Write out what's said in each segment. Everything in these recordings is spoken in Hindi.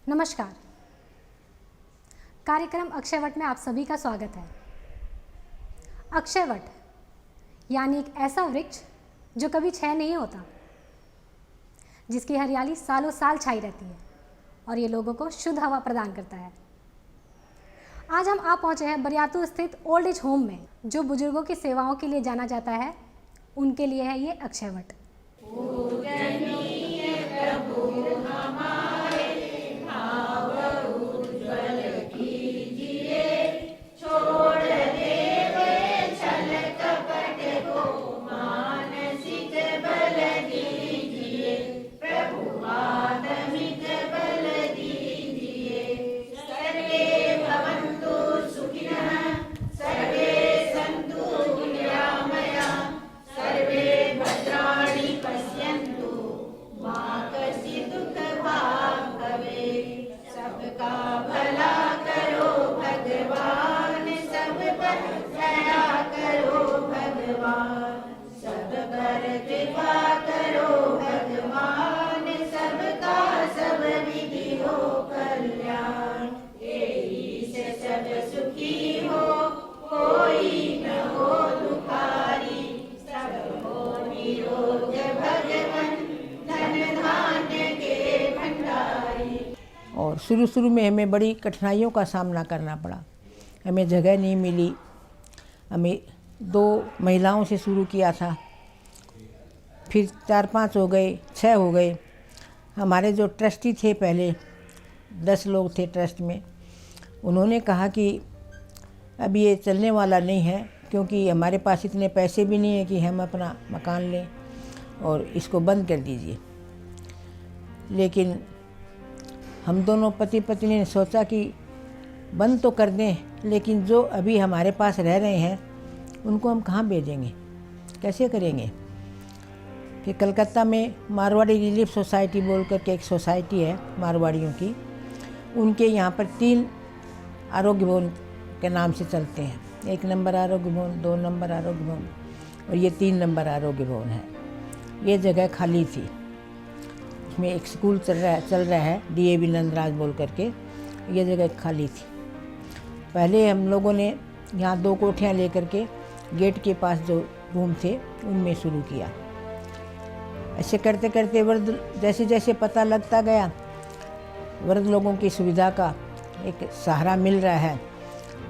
नमस्कार। कार्यक्रम अक्षयवट में आप सभी का स्वागत है। अक्षयवट यानी एक ऐसा वृक्ष जो कभी क्षय नहीं होता, जिसकी हरियाली सालों साल छाई रहती है और ये लोगों को शुद्ध हवा प्रदान करता है। आज हम आप पहुंचे हैं बरियातू स्थित ओल्ड एज होम में, जो बुजुर्गों की सेवाओं के लिए जाना जाता है। उनके लिए है ये अक्षयवट। और शुरू में हमें बड़ी कठिनाइयों का सामना करना पड़ा। हमें जगह नहीं मिली। हमें 2 महिलाओं से शुरू किया था, फिर 4-5 हो गए, 6 हो गए। हमारे जो ट्रस्टी थे, पहले 10 लोग थे ट्रस्ट में, उन्होंने कहा कि अब ये चलने वाला नहीं है, क्योंकि हमारे पास इतने पैसे भी नहीं है कि हम अपना मकान लें, और इसको बंद कर दीजिए। लेकिन हम दोनों पति पत्नी ने सोचा कि बंद तो कर दें, लेकिन जो अभी हमारे पास रह रहे हैं उनको हम कहाँ भेजेंगे, कैसे करेंगे। फिर कलकत्ता में मारवाड़ी रिलीफ सोसाइटी बोल करके एक सोसाइटी है मारवाड़ियों की, उनके यहाँ पर 3 आरोग्य भवन के नाम से चलते हैं। 1 नंबर आरोग्य भवन, 2 नंबर आरोग्य भवन और ये 3 नंबर आरोग्य भवन है। ये जगह खाली थी। उसमें एक स्कूल चल रहा है DAV नंदराज बोल करके। ये जगह खाली थी। पहले हम लोगों ने यहाँ 2 कोठियाँ लेकर के गेट के पास जो रूम थे उनमें शुरू किया। ऐसे करते करते वृद्ध जैसे जैसे पता लगता गया, वृद्ध लोगों की सुविधा का एक सहारा मिल रहा है,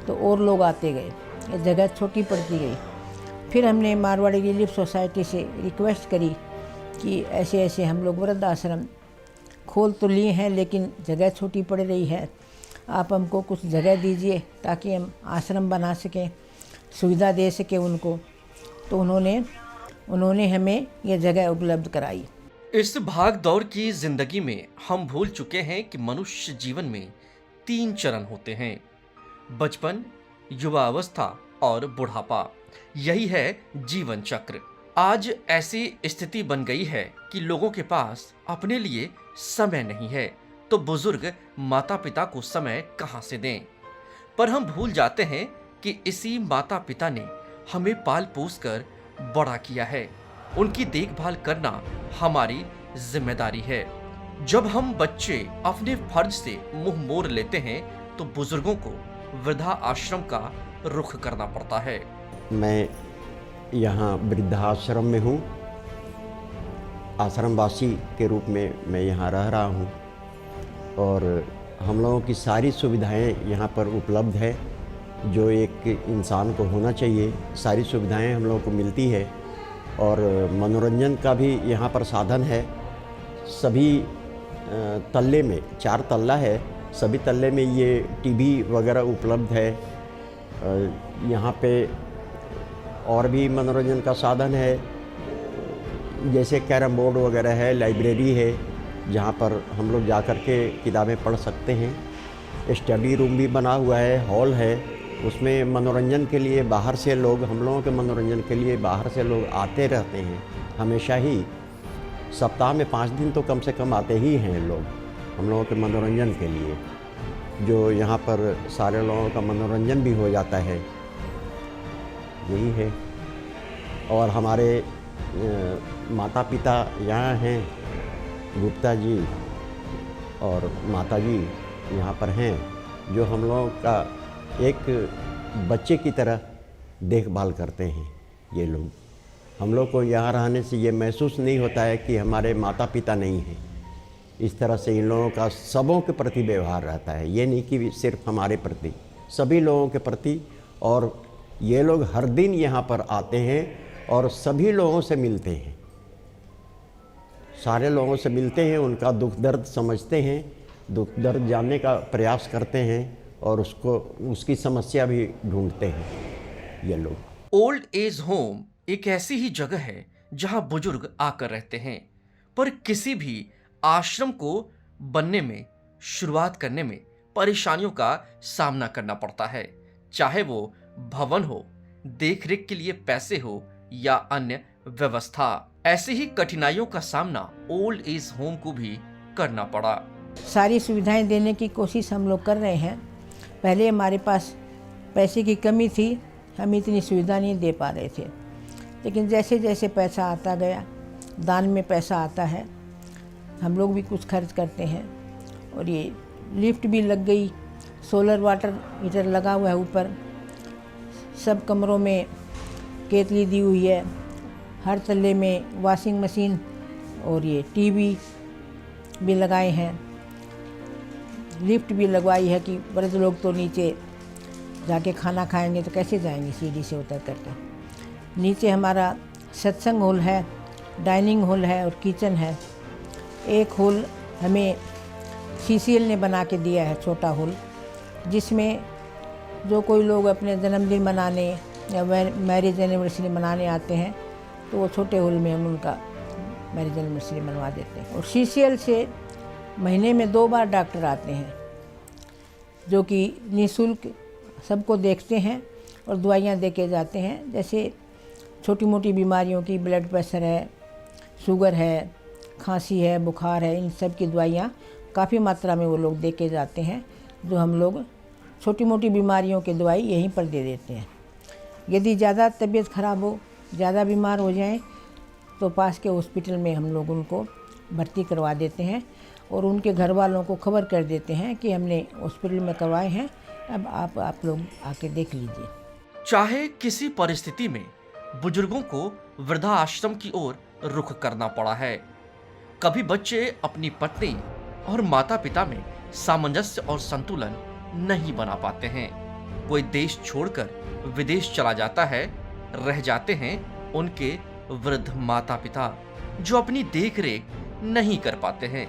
तो और लोग आते गए। ये जगह छोटी पड़ती गई। फिर हमने मारवाड़ी रिलीफ सोसाइटी से रिक्वेस्ट करी कि ऐसे ऐसे हम लोग वृद्ध आश्रम खोल तो लिए हैं, लेकिन जगह छोटी पड़ रही है, आप हमको कुछ जगह दीजिए ताकि हम आश्रम बना सकें, सुविधा दे सकें उनको। तो उन्होंने हमें ये जगह उपलब्ध कराई। इस भाग दौड़ की जिंदगी में हम भूल चुके हैं कि मनुष्य जीवन में 3 चरण होते हैं: बचपन, युवावस्था और बुढ़ापा। यही है जीवन चक्र। आज ऐसी स्थिति बन गई है कि लोगों के पास अपने लिए समय नहीं है, तो बुजुर्ग माता पिता को समय कहां से दें। पर हम भूल जाते हैं कि इसी माता पिता ने हमें पाल पोस कर बड़ा किया है। उनकी देखभाल करना हमारी जिम्मेदारी है। जब हम बच्चे अपने फर्ज से मुंह मोड़ लेते हैं, तो बुजुर्गों को वृद्धा आश्रम का रुख करना पड़ता है। मैं यहाँ वृद्धाश्रम में हूँ। आश्रमवासी के रूप में मैं यहाँ रह रहा हूँ, और हम लोगों की सारी सुविधाएं यहाँ पर उपलब्ध है जो एक इंसान को होना चाहिए। सारी सुविधाएं हम लोगों को मिलती है, और मनोरंजन का भी यहाँ पर साधन है। सभी तल्ले में 4 तल्ला है, सभी तल्ले में ये TV वगैरह उपलब्ध है। यहाँ पे और भी मनोरंजन का साधन है, जैसे कैरम बोर्ड वगैरह है, लाइब्रेरी है जहाँ पर हम लोग जा कर के किताबें पढ़ सकते हैं। स्टडी रूम भी बना हुआ है, हॉल है, उसमें मनोरंजन के लिए बाहर से लोग, हम लोगों के मनोरंजन के लिए बाहर से लोग आते रहते हैं हमेशा ही। सप्ताह में 5 दिन तो कम से कम आते ही हैं लोग हम लोगों के मनोरंजन के लिए, जो यहाँ पर सारे लोगों का मनोरंजन भी हो जाता है। यही है। और हमारे माता पिता यहाँ हैं, गुप्ता जी, और माता जी यहाँ पर हैं जो हम लोगों का एक बच्चे की तरह देखभाल करते हैं। ये लोग हम लोग को यहाँ रहने से ये महसूस नहीं होता है कि हमारे माता पिता नहीं हैं। इस तरह से इन लोगों का सबों के प्रति व्यवहार रहता है, ये नहीं कि सिर्फ हमारे प्रति, सभी लोगों के प्रति। और ये लोग हर दिन यहाँ पर आते हैं और सभी लोगों से मिलते हैं, सारे लोगों से मिलते हैं, उनका दुख दर्द समझते हैं, दुख दर्द जानने का प्रयास करते हैं और उसकी समस्या भी ढूंढते हैं ये लोग। ओल्ड एज होम एक ऐसी ही जगह है जहां बुजुर्ग आकर रहते हैं, पर किसी भी आश्रम को बनने में, शुरुआत करने में परेशानियों का सामना करना पड़ता है, चाहे वो भवन हो, देखरेख के लिए पैसे हो या अन्य व्यवस्था। ऐसी ही कठिनाइयों का सामना ओल्ड एज होम को भी करना पड़ा। सारी सुविधाएं देने की कोशिश हम लोग कर रहे हैं। पहले हमारे पास पैसे की कमी थी, हम इतनी सुविधा नहीं दे पा रहे थे, लेकिन जैसे जैसे पैसा आता गया, दान में पैसा आता है, हम लोग भी कुछ खर्च करते हैं। और ये लिफ्ट भी लग गई, सोलर वाटर हीटर लगा हुआ है ऊपर, सब कमरों में केतली दी हुई है, हर तल्ले में वॉशिंग मशीन और ये टीवी भी लगाए हैं, लिफ्ट भी लगवाई है कि वृद्ध लोग तो नीचे जाके खाना खाएंगे तो कैसे जाएंगे सीढ़ी से उतर करके। नीचे हमारा सत्संग हॉल है, डाइनिंग हॉल है और किचन है। एक हॉल हमें CCL ने बना के दिया है, छोटा हॉल, जिसमें जो कोई लोग अपने जन्मदिन मनाने या मैरिज एनिवर्सरी मनाने आते हैं तो वो छोटे हॉल में हम उनका मैरिज एनिवर्सरी मनवा देते हैं। और CCL से महीने में 2 बार डॉक्टर आते हैं जो कि निःशुल्क सबको देखते हैं और दवाइयाँ दे के जाते हैं। जैसे छोटी मोटी बीमारियों की, ब्लड प्रेशर है, शुगर है, खांसी है, बुखार है, इन सब की दवाइयाँ काफ़ी मात्रा में वो लोग दे के जाते हैं, जो हम लोग छोटी मोटी बीमारियों की दवाई यहीं पर दे देते हैं। यदि ज़्यादा तबीयत ख़राब हो, ज़्यादा बीमार हो जाएं, तो पास के हॉस्पिटल में हम लोग उनको भर्ती करवा देते हैं और उनके घर वालों को खबर कर देते हैं कि हमने हॉस्पिटल में करवाए हैं, अब आप लोग आके देख लीजिए। चाहे किसी परिस्थिति में बुजुर्गों को वृद्धाश्रम की ओर रुख करना पड़ा है। कभी बच्चे अपनी पत्नी और माता पिता में सामंजस्य और संतुलन नहीं बना पाते हैं। कोई देश छोड़कर विदेश चला जाता है, रह जाते हैं उनके वृद्ध माता पिता जो अपनी देखरेख नहीं कर पाते हैं।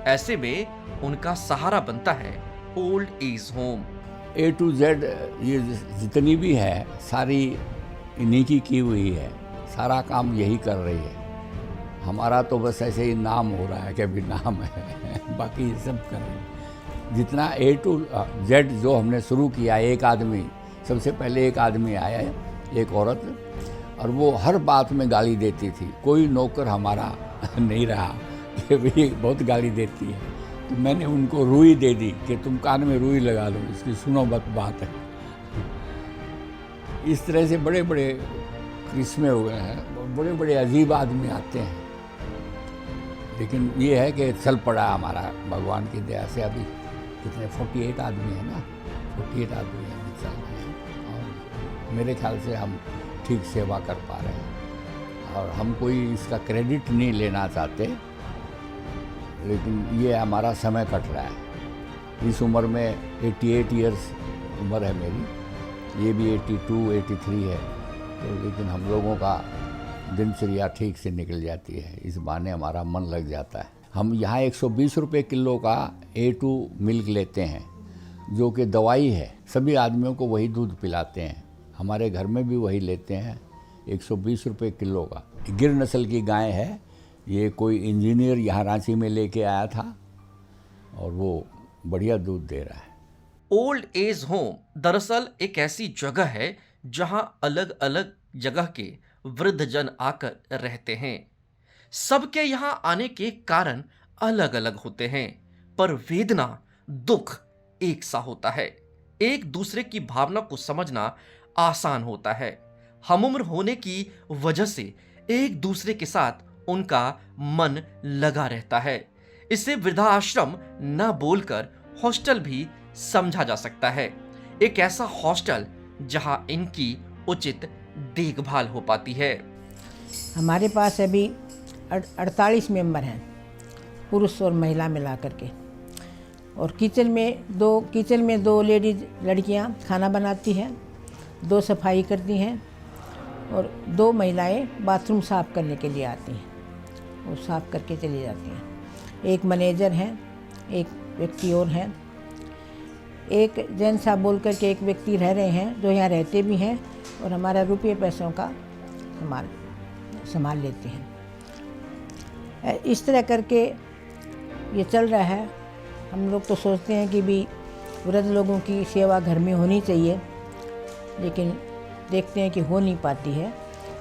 ऐसे में उनका सहारा बनता है old age home. A to Z ये जितनी भी है सारी इन्हीं की हुई है, सारा काम यही कर रही है। हमारा तो बस ऐसे ही नाम हो रहा है कि अभी नाम है बाकी सब कर रहे हैं। जितना A to Z जो हमने शुरू किया, एक आदमी, सबसे पहले एक आदमी आया, एक औरत, और वो हर बात में गाली देती थी। कोई नौकर हमारा नहीं रहा कि भाई बहुत गाली देती है, तो मैंने उनको रुई दे दी कि तुम कान में रुई लगा लो, इसकी सुनो बात है। इस तरह से बड़े बड़े किस्में हो गए हैं, बड़े बड़े अजीब आदमी आते हैं, लेकिन ये है कि चल पड़ा हमारा भगवान की दया से। अभी कितने 48 आदमी हैं ना, 48 आदमी हैं चल रहे हैं और मेरे ख्याल से हम ठीक सेवा कर पा रहे हैं। और हम कोई इसका क्रेडिट नहीं लेना चाहते, लेकिन ये हमारा समय कट रहा है। इस उम्र में 88 इयर्स उम्र है मेरी, ये भी 82, 83 है, तो लेकिन हम लोगों का दिनचर्या ठीक से निकल जाती है। इस बहाने हमारा मन लग जाता है। हम यहाँ 120 रुपये किलो का A2 मिल्क लेते हैं, जो कि दवाई है। सभी आदमियों को वही दूध पिलाते हैं, हमारे घर में भी वही लेते हैं, 120 रुपये किलो का। गिर नस्ल की गाय है, ये कोई इंजीनियर यहाँ रांची में लेके आया था और वो बढ़िया दूध दे रहा है। ओल्ड एज होम दरअसल एक ऐसी जगह है जहां अलग अलग जगह के वृद्धजन आकर रहते हैं। सबके यहां आने के कारण अलग अलग होते हैं, पर वेदना, दुख एक सा होता है। एक दूसरे की भावना को समझना आसान होता है। हमउम्र होने की वजह से एक दूसरे के साथ उनका मन लगा रहता है। इसे वृद्धाश्रम न बोलकर हॉस्टल भी समझा जा सकता है। एक ऐसा हॉस्टल जहां इनकी उचित देखभाल हो पाती है। हमारे पास अभी 48 मेंबर हैं, पुरुष और महिला मिला करके। और किचन में दो लेडीज लड़कियां खाना बनाती हैं, 2 सफाई करती हैं और 2 महिलाएं बाथरूम साफ़ करने के लिए आती हैं और साफ़ करके चली जाती हैं। एक मैनेजर हैं, एक व्यक्ति और हैं, एक जैन साहब बोल करके एक व्यक्ति रह रहे हैं जो यहाँ रहते भी हैं और हमारा रुपये पैसों का संभाल लेते हैं। इस तरह करके ये चल रहा है। हम लोग तो सोचते हैं कि भी वृद्ध लोगों की सेवा घर में होनी चाहिए, लेकिन देखते हैं कि हो नहीं पाती है।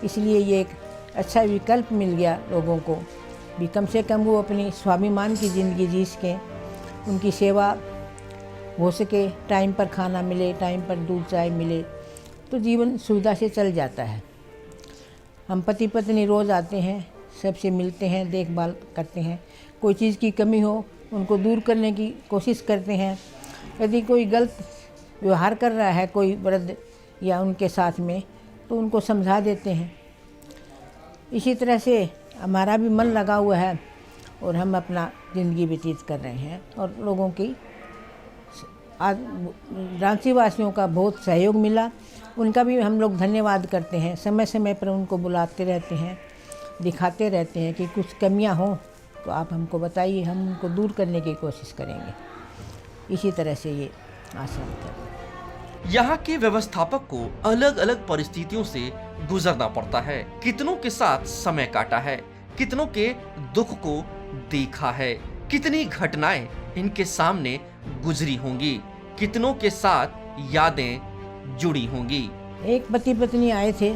इसलिए ये एक अच्छा विकल्प मिल गया लोगों को भी, कम से कम वो अपनी स्वाभिमान की ज़िंदगी जी सकें, उनकी सेवा हो सके, टाइम पर खाना मिले, टाइम पर दूध चाय मिले, तो जीवन सुविधा से चल जाता है। हम पति पत्नी रोज़ आते हैं, सबसे मिलते हैं, देखभाल करते हैं। कोई चीज़ की कमी हो उनको दूर करने की कोशिश करते हैं। यदि कोई गलत व्यवहार कर रहा है कोई वृद्ध या उनके साथ में, तो उनको समझा देते हैं। इसी तरह से हमारा भी मन लगा हुआ है और हम अपना ज़िंदगी व्यतीत कर रहे हैं और लोगों की आज रांची वासियों का बहुत सहयोग मिला, उनका भी हम लोग धन्यवाद करते हैं। समय समय पर उनको बुलाते रहते हैं, दिखाते रहते हैं कि कुछ कमियां हों तो आप हमको बताइए, हम उनको दूर करने की कोशिश करेंगे। इसी तरह से ये आश्रम था। यहाँ के व्यवस्थापक को अलग अलग परिस्थितियों से गुजरना पड़ता है। कितनों के साथ समय काटा है, कितनों के दुख को देखा है, कितनी घटनाएं इनके सामने गुजरी होंगी, कितनों के साथ यादें जुड़ी होंगी। एक पति पत्नी आए थे,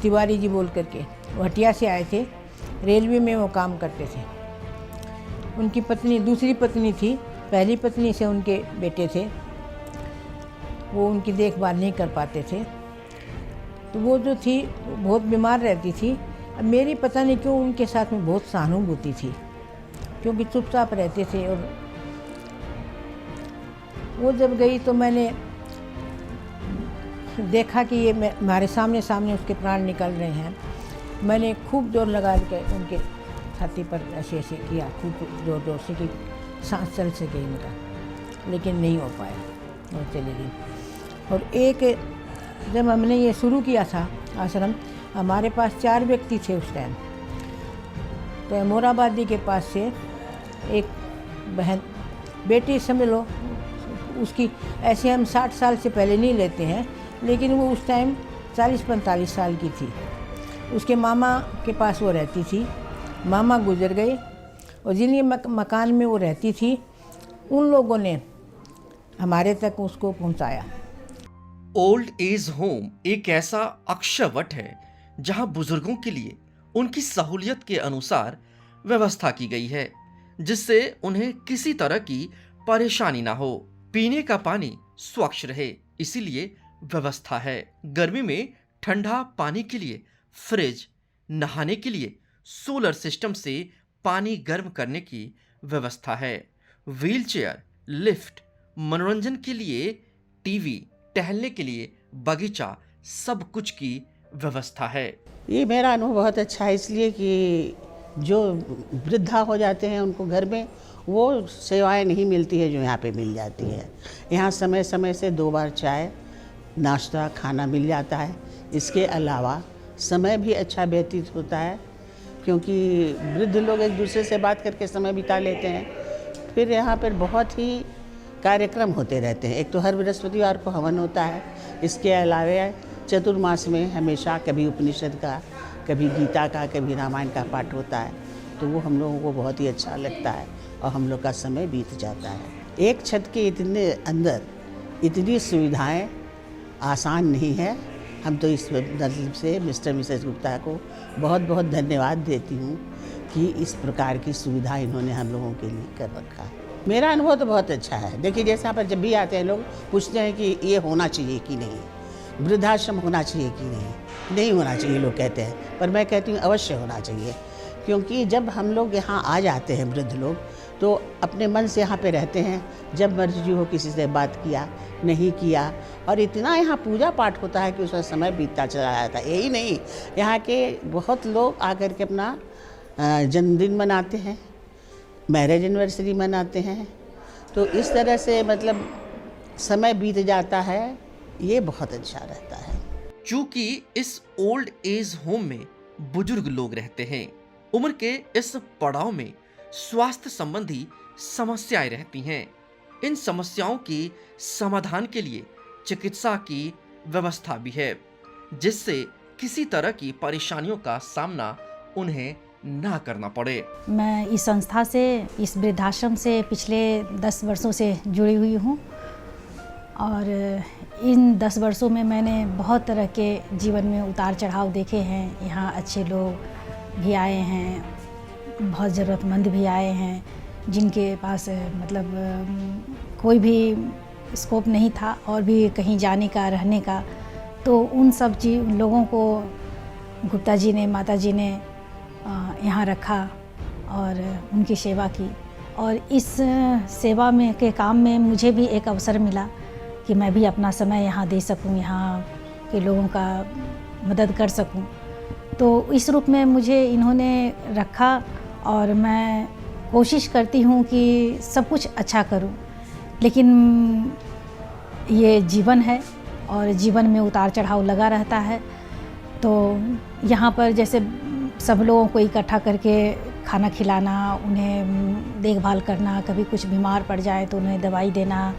तिवारी जी बोल करके, वो हटिया से आए थे, रेलवे में वो काम करते थे। उनकी पत्नी दूसरी पत्नी थी, पहली पत्नी से उनके बेटे थे, वो उनकी देखभाल नहीं कर पाते थे, तो वो जो थी वो बहुत बीमार रहती थी। अब मेरी पता नहीं क्यों उनके साथ में बहुत सहानुभूति थी, क्योंकि चुपचाप रहते थे। और वो जब गई तो मैंने देखा कि ये हमारे सामने उसके प्राण निकल रहे हैं। मैंने खूब जोर लगा के उनके छाती पर ऐसे ऐसे किया, खूब जोर जोर से कि सांस चल सके इनका, लेकिन नहीं हो पाया और चली गई। और एक जब हमने ये शुरू किया था आश्रम, हमारे पास 4 व्यक्ति थे उस टाइम। तो मोराबादी के पास से एक बहन बेटी समझ लो, उसकी ऐसे हम 60 साल से पहले नहीं लेते हैं, लेकिन वो उस टाइम 40-45 साल की थी। उसके मामा के पास वो रहती थी, मामा गुजर गए और जिन मकान में वो रहती थी उन लोगों ने हमारे तक उसको पहुंचाया। ओल्ड एज होम एक ऐसा अक्षयवट है जहां बुजुर्गों के लिए उनकी सहूलियत के अनुसार व्यवस्था की गई है, जिससे उन्हें किसी तरह की परेशानी ना हो। पीने का पानी स्वच्छ रहे, इसीलिए व्यवस्था है। गर्मी में ठंडा पानी के लिए फ्रिज, नहाने के लिए सोलर सिस्टम से पानी गर्म करने की व्यवस्था है। व्हीलचेयर, लिफ्ट, मनोरंजन के लिए टीवी, टहलने के लिए बगीचा, सब कुछ की व्यवस्था है। ये मेरा अनुभव बहुत अच्छा है, इसलिए कि जो वृद्धा हो जाते हैं उनको घर में वो सेवाएं नहीं मिलती है जो यहाँ पे मिल जाती है। यहाँ समय समय से 2 बार चाय, नाश्ता, खाना मिल जाता है। इसके अलावा समय भी अच्छा व्यतीत होता है, क्योंकि वृद्ध लोग एक दूसरे से बात करके समय बिता लेते हैं। फिर यहाँ पर बहुत ही कार्यक्रम होते रहते हैं। एक तो हर बृहस्पतिवार को हवन होता है, इसके अलावा चतुर्मास में हमेशा कभी उपनिषद का, कभी गीता का, कभी रामायण का पाठ होता है, तो वो हम लोगों को बहुत ही अच्छा लगता है और हम लोग का समय बीत जाता है। एक छत के इतने अंदर इतनी सुविधाएं आसान नहीं है। हम तो इस मतलब से मिस्टर मिसेस गुप्ता को बहुत बहुत धन्यवाद देती हूँ कि इस प्रकार की सुविधा इन्होंने हम लोगों के लिए कर रखा है। मेरा अनुभव तो बहुत अच्छा है। देखिए, जैसे यहाँ पर जब भी आते हैं लोग पूछते हैं कि ये होना चाहिए कि नहीं, वृद्धाश्रम होना चाहिए कि नहीं। नहीं होना चाहिए लोग कहते हैं, पर मैं कहती हूँ अवश्य होना चाहिए, क्योंकि जब हम लोग यहाँ आ जाते हैं वृद्ध लोग तो अपने मन से यहाँ पे रहते हैं, जब मर्जी हो किसी से बात किया नहीं किया, और इतना यहाँ पूजा पाठ होता है कि उसमें समय बीतता चला जाता है। यही नहीं, यहाँ के बहुत लोग आकर के अपना जन्मदिन मनाते हैं, मैरिज एनिवर्सरी मनाते हैं, तो इस तरह से मतलब समय बीत जाता है, ये बहुत अच्छा रहता है। चूंकि इस ओल्ड एज होम में बुजुर्ग लोग रहते हैं, उम्र के इस पड़ाव में स्वास्थ्य संबंधी समस्याएं रहती हैं। इन समस्याओं के समाधान के लिए चिकित्सा की व्यवस्था भी है, जिससे किसी तरह की परेशानियों का सामना उन्हें ना करना पड़े। मैं इस संस्था से, इस वृद्धाश्रम से पिछले 10 वर्षों से जुड़ी हुई हूँ और इन 10 वर्षों में मैंने बहुत तरह के जीवन में उतार चढ़ाव देखे हैं। यहाँ अच्छे लोग भी आए हैं, बहुत ज़रूरतमंद भी आए हैं, जिनके पास मतलब कोई भी स्कोप नहीं था और भी कहीं जाने का, रहने का, तो उन सब लोगों को गुप्ता जी ने, माता जी ने यहाँ रखा और उनकी सेवा की। और इस सेवा में के काम में मुझे भी एक अवसर मिला कि मैं भी अपना समय यहाँ दे सकूँ, यहाँ के लोगों का मदद कर सकूँ। तो इस रूप में मुझे इन्होंने रखा और मैं कोशिश करती हूँ कि सब कुछ अच्छा करूँ, लेकिन ये जीवन है और जीवन में उतार चढ़ाव लगा रहता है। तो यहाँ पर जैसे सब लोगों को इकट्ठा करके खाना खिलाना, उन्हें देखभाल करना, कभी कुछ बीमार पड़ जाए तो उन्हें दवाई देना,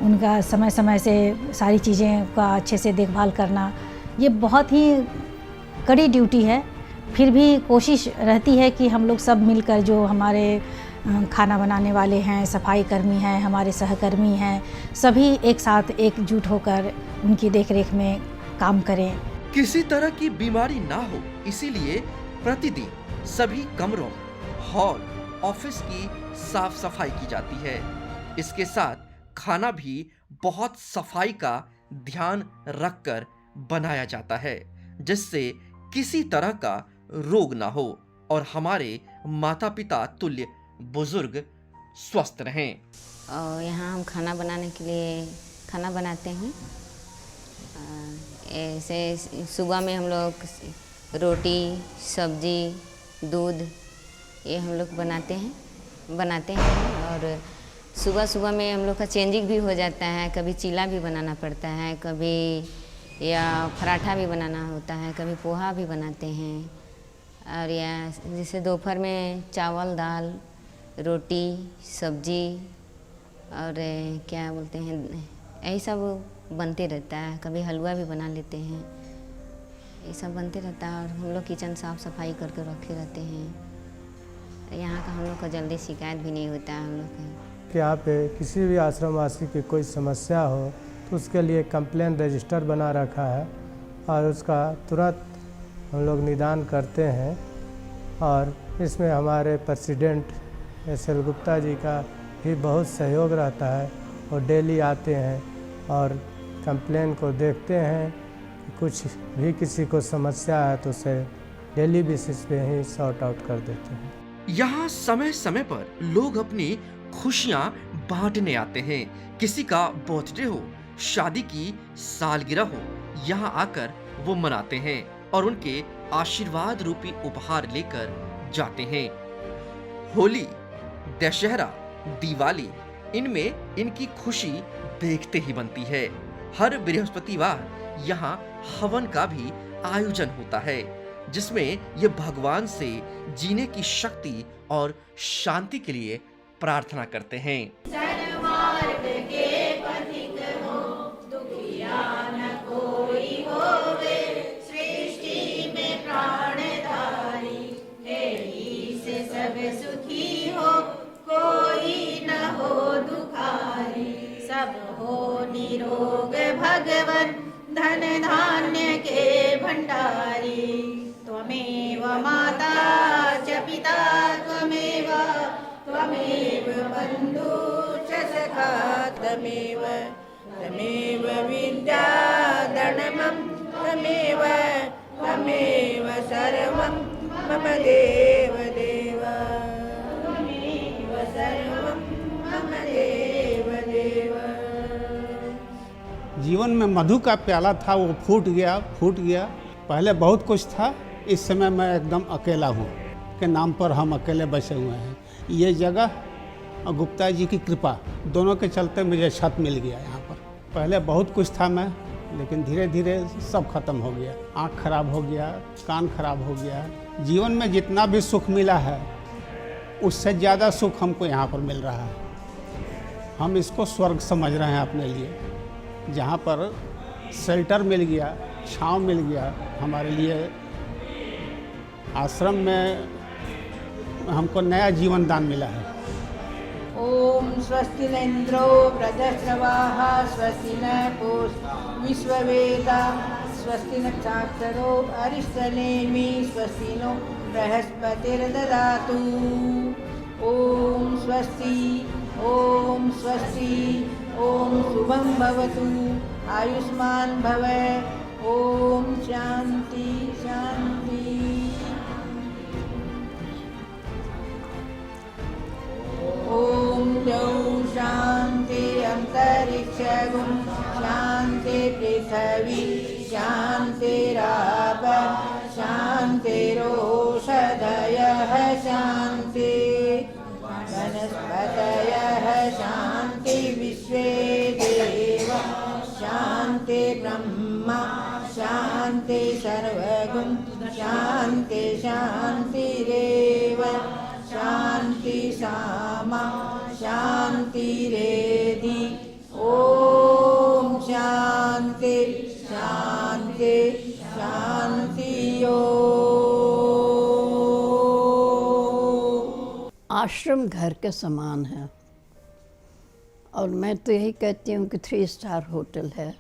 उनका समय समय से सारी चीज़ें का अच्छे से देखभाल करना, ये बहुत ही कड़ी ड्यूटी है। फिर भी कोशिश रहती है कि हम लोग सब मिलकर, जो हमारे खाना बनाने वाले हैं, सफाई कर्मी हैं, हमारे सहकर्मी हैं, सभी एक साथ एकजुट होकर उनकी देखरेख में काम करें। किसी तरह की बीमारी ना हो, इसीलिए प्रतिदिन सभी कमरों, हॉल, ऑफिस की साफ सफाई की जाती है। इसके साथ खाना भी बहुत सफाई का ध्यान रखकर बनाया जाता है, जिससे किसी तरह का रोग ना हो और हमारे माता पिता तुल्य बुजुर्ग स्वस्थ रहें। और यहाँ हम खाना बनाने के लिए खाना बनाते हैं। ऐसे सुबह में हम लोग रोटी, सब्जी, दूध ये हम लोग बनाते हैं और सुबह सुबह में हम लोग का चेंजिंग भी हो जाता है। कभी चीला भी बनाना पड़ता है, कभी या पराठा भी बनाना होता है, कभी पोहा भी बनाते हैं, और या जैसे दोपहर में चावल, दाल, रोटी, सब्जी और क्या बोलते हैं, यही सब बनते रहता है। कभी हलवा भी बना लेते हैं, ये सब बनते रहता है। और हम लोग किचन साफ सफाई करके रखे रहते हैं। यहाँ का हम लोग का जल्दी शिकायत भी नहीं होता है हम लोग का। कि यहाँ पे किसी भी आश्रमवासी की कोई समस्या हो तो उसके लिए कंप्लेन रजिस्टर बना रखा है और उसका तुरंत हम लोग निदान करते हैं। और इसमें हमारे प्रेसिडेंट एस.एल. गुप्ता जी का भी बहुत सहयोग रहता है और डेली आते हैं और कंप्लेन को देखते हैं। कुछ भी किसी को समस्या है तो उसे डेली बेसिस पे ही सॉर्ट आउट कर देते हैं। यहाँ समय समय पर लोग अपनी खुशियाँ बांटने आते हैं। किसी का बर्थडे हो, शादी की सालगिरह हो, यहाँ आकर वो मनाते हैं और उनके आशीर्वाद रूपी उपहार लेकर जाते हैं। होली, दशहरा, दिवाली, इनमें इनकी खुशी देखते ही बनती है। हर बृहस्पतिवार यहाँ हवन का भी आयोजन होता है, जिसमें ये भगवान से जीने की शक्ति और शांति के लिए प्रार्थना करते हैं। सब हो निरोग भगवन, धन धान्य के भंडारी। त्वमेव माता च पिता त्वमेव, त्वमेव बन्धु च सखा त्वमेव, त्वमेव विद्या धर्मं त्वमेव, त्वमेव सर्वं मम देव जीवन में मधु का प्याला था वो फूट गया। पहले बहुत कुछ था, इस समय मैं एकदम अकेला हूँ के नाम पर हम अकेले बसे हुए हैं। ये जगह और गुप्ता जी की कृपा दोनों के चलते मुझे छत मिल गया यहाँ पर। पहले बहुत कुछ था मैं, लेकिन धीरे धीरे सब खत्म हो गया। आँख खराब हो गया, कान खराब हो गया। जीवन में जितना भी सुख मिला है उससे ज़्यादा सुख हमको यहाँ पर मिल रहा है। हम इसको स्वर्ग समझ रहे हैं अपने लिए, जहाँ पर शेल्टर मिल गया, छांव मिल गया। हमारे लिए आश्रम में हमको नया जीवन दान मिला है। ओम स्वस्ति न इंद्रो वृद्धश्रवाः स्वस्ति न पूषा विश्ववेदाः स्वस्ति नक्षत्रो अरिष्टनेमि स्वस्ति नो बृहस्पतिर्ददातु। ओम स्वस्ति ओम स्वस्ति ओम शुभं भवतु आयुष्मान भव। ओम शांति शांति। ओम द्यौ शांति अंतरिक्षगुं शांति पृथ्वी शांतिराप शांतिरोषधयः शांति वनस्पतयः शांति विश्वे देवा शांति ब्रह्मा शांति सर्वगुं शांति शांतिरेव शांति सामा शांतिरेधि। ओम शांति शांति शांति। आश्रम घर के समान है और मैं तो यही कहती हूँ कि 3 स्टार होटल है।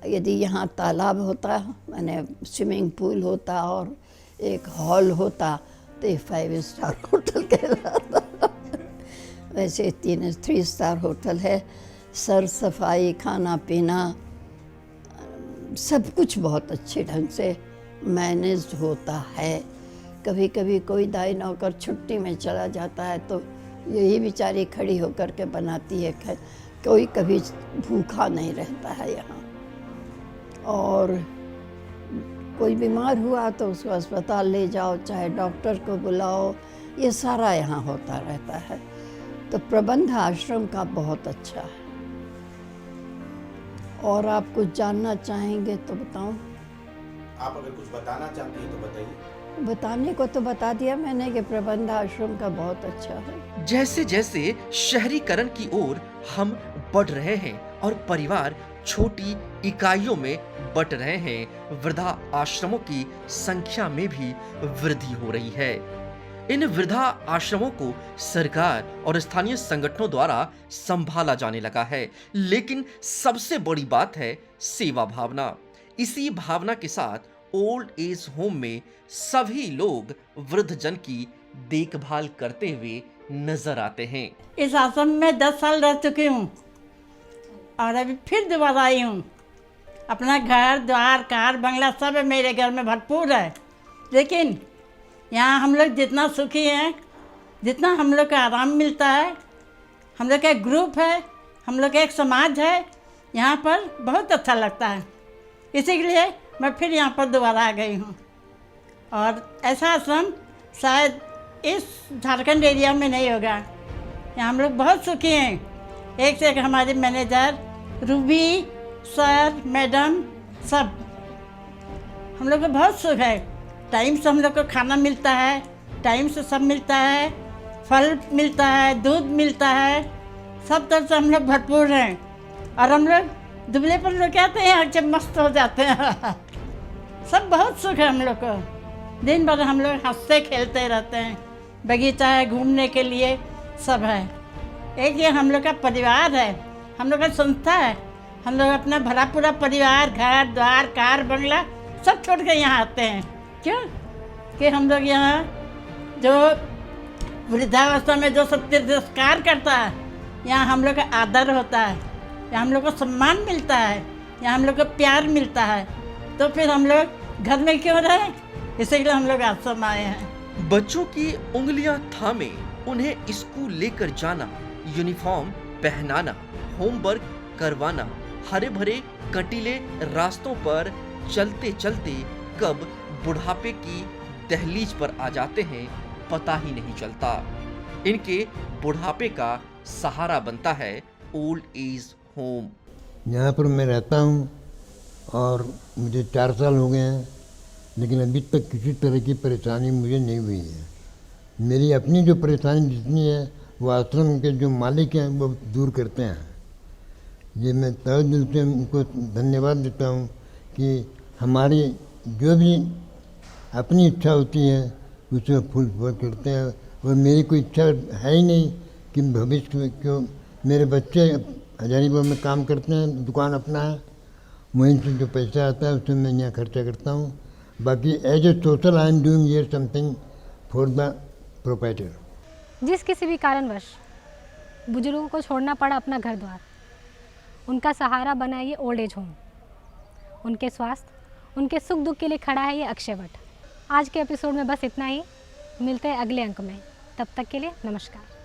यदि यहाँ तालाब होता, मैंने स्विमिंग पूल होता और एक हॉल होता तो 5 स्टार होटल कहलाता। वैसे 3 स्टार होटल है। सर सफाई, खाना पीना, सब कुछ बहुत अच्छे ढंग से मैनेज होता है। कभी कभी कोई दाई नौकर छुट्टी में चला जाता है तो यही बेचारी खड़ी होकर के बनाती है। कोई कभी भूखा नहीं रहता है यहाँ। और कोई बीमार हुआ तो उसको अस्पताल ले जाओ, चाहे डॉक्टर को बुलाओ, ये सारा यहाँ होता रहता है। तो प्रबंध आश्रम का बहुत अच्छा है। और आप कुछ जानना चाहेंगे तो बताऊं? आप अगर कुछ बताना चाहती हैं तो बताइए। बताने को तो बता दिया मैंने कि प्रबंध आश्रम का बहुत अच्छा है। जैसे जैसे शहरीकरण की ओर हम बढ़ रहे हैं और परिवार छोटी इकाइयों में बट रहे हैं, वृद्धा आश्रमों की संख्या में भी वृद्धि हो रही है। इन वृद्धा आश्रमों को सरकार और स्थानीय संगठनों द्वारा संभाला जाने लगा है, लेकिन सबसे बड़ी बात है सेवा भावना। इसी भावना के साथ ओल्ड एज होम में सभी लोग वृद्ध जन की देखभाल करते हुए नजर आते हैं। इस आश्रम में 10 साल रह चुकी हूँ और अभी फिर दोबारा आई हूँ। अपना घर द्वार कार बंगला सब मेरे घर में भरपूर है, लेकिन यहाँ हम लोग जितना सुखी हैं, जितना हम लोग का आराम मिलता है, हम लोग का एक ग्रुप है, हम लोग का एक समाज है, यहाँ पर बहुत अच्छा लगता है। इसीलिए मैं फिर यहाँ पर दोबारा आ गई हूँ। और ऐसा आश्रम शायद इस झारखंड एरिया में नहीं होगा। यहाँ हम लोग बहुत सुखी हैं। एक से एक हमारे मैनेजर, रूबी सर, मैडम, सब हम लोग को बहुत सुख है। टाइम से हम लोग को खाना मिलता है, टाइम से सब मिलता है, फल मिलता है, दूध मिलता है, सब तरह से हम लोग भरपूर हैं। और हम लोग दुबले पर लोग कहते हैं जब मस्त हो जाते हैं। सब बहुत सुख है हम लोग को। दिन भर हम लोग हंसते खेलते रहते हैं। बगीचा है, घूमने के लिए सब है। एक ये हम लोग का परिवार है, हम लोग का संस्था है। हम लोग अपना भरा पूरा परिवार, घर द्वार कार बंगला सब छोड़ के यहाँ आते हैं। क्यों कि हम लोग यहाँ जो वृद्धावस्था में जो सब तिरस्कार करता है, यहाँ हम लोग का आदर होता है, यहाँ हम लोग को सम्मान मिलता है, यहाँ हम लोग को प्यार मिलता है। तो फिर हम लोग घर में क्यों रहे, इसीलिए हम लोग आश्रम आए हैं। बच्चों की उंगलियां थामे उन्हें स्कूल लेकर जाना, यूनिफॉर्म पहनाना, होमवर्क करवाना हरे भरे कटीले रास्तों पर चलते चलते कब बुढ़ापे की दहलीज पर आ जाते हैं पता ही नहीं चलता। इनके बुढ़ापे का सहारा बनता है ओल्ड एज होम। यहाँ पर मैं रहता हूँ और मुझे 4 साल हो गए हैं, लेकिन अभी तक किसी तरह की परेशानी मुझे नहीं हुई है। मेरी अपनी जो परेशानी जितनी है वो आश्रम के जो मालिक हैं वो दूर करते हैं। ये मैं तहे दिल से उनको धन्यवाद देता हूँ कि हमारी जो भी अपनी इच्छा होती है उसे फुलफिल करते हैं। और मेरी कोई इच्छा है ही नहीं कि भविष्य में क्यों, मेरे बच्चे हजारीबाग में काम करते हैं, दुकान अपना है, वहीं से जो पैसा आता है उससे मैं यहाँ खर्चा करता हूँ। बाकी as a social I am doing here something for the proprietor. जिस किसी भी कारणवश बुजुर्गों को छोड़ना पड़ा अपना घर द्वार, उनका सहारा बना ये ओल्ड एज होम। उनके स्वास्थ्य, उनके सुख दुख के लिए खड़ा है ये अक्षय वट। आज के एपिसोड में बस इतना ही। मिलते हैं अगले अंक में, तब तक के लिए नमस्कार।